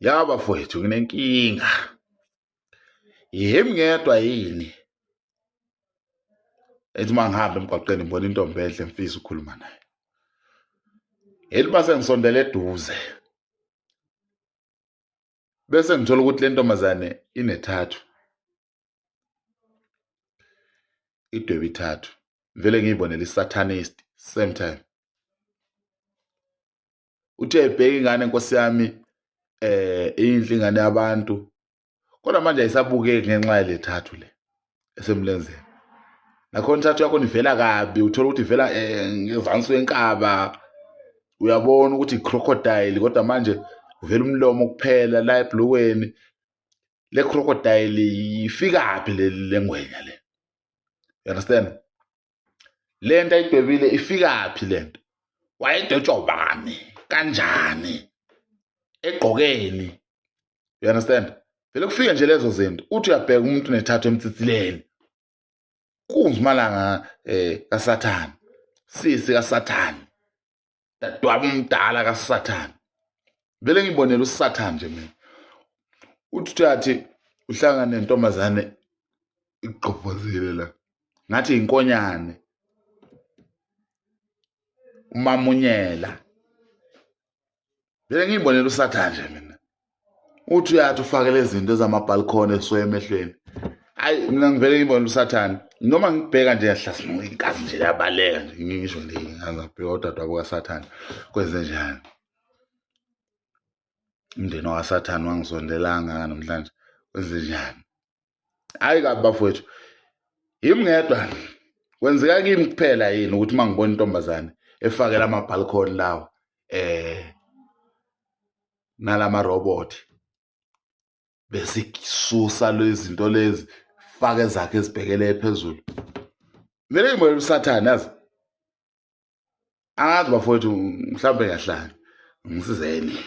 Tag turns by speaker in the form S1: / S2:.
S1: Ya bafowethu nginenkinga. Yimi ngedwa yini ethi mangihamba emgwaqeni ngibona intombi enhle ngifisa ukukhuluma naye. Elibase ngisondele eduze. Bese ngithola ukuthi le ntombazane inethathu. Idwebe ithathu. Vele ngiyibonela isatanist same time. Uthe ebheka ingane Nkosi yami inhle ingane yabantu. Kodwa manje ayisabukeki ngenxa yale thathu le esemlenzeni. Nakhona thathu yakho ivela kabi, uthola ukuthi ivela ngezansi wenkaba. Uyabona ukuthi crocodile kodwa manje uvela umlomo kuphela la ebhlukweni. Le crocodile ifikaphi le ngwenya le? You understand? Le nto ayidwebile ifikaphi le nto? Wayedwetshwa ubani? Kanjani? Egqokeni? You understand? Vele kufike nje lezo zinto. Uthi uyabheka umuntu nethathu emtsitsileni. Kungumalanga kaSathane. Sisi kaSathane. Dadwaba umdala kaSathane. Vele ngibonela uSathane nje mina. Uthi uyathi uhlangane nentombazane igqobhozile la. Ngathi inkonyane. Umamunyela. Vele ngibonela uSathane nje mina. Uthi uyathi ufake lezi zinto ezamabhalkhoni esuke emehlweni. Hayi mina ngivele ngibonela uSathane. Noma ngibheka nje yahlasimuka inkazi nje yabaleka nje ngisho nje ngangabheka udadewabo kaSathane kwenze njani. Umndeni waSathane wangisondelanga namhlanje kwenze njani. Hayi kabi bafowethu. Yimi ngedwa. Kwenzeka kimi kuphela yini ukuthi mangibona intombazane efakela amabhalkhoni lawo nalama robot bese isusa lezi zinto lezi faka ezakhe ezibhekele phezulu. Vele ngibonela uSathane yazi. Angazi bafowethu mhlawumbe ngiyahlanya. Ngisizeni.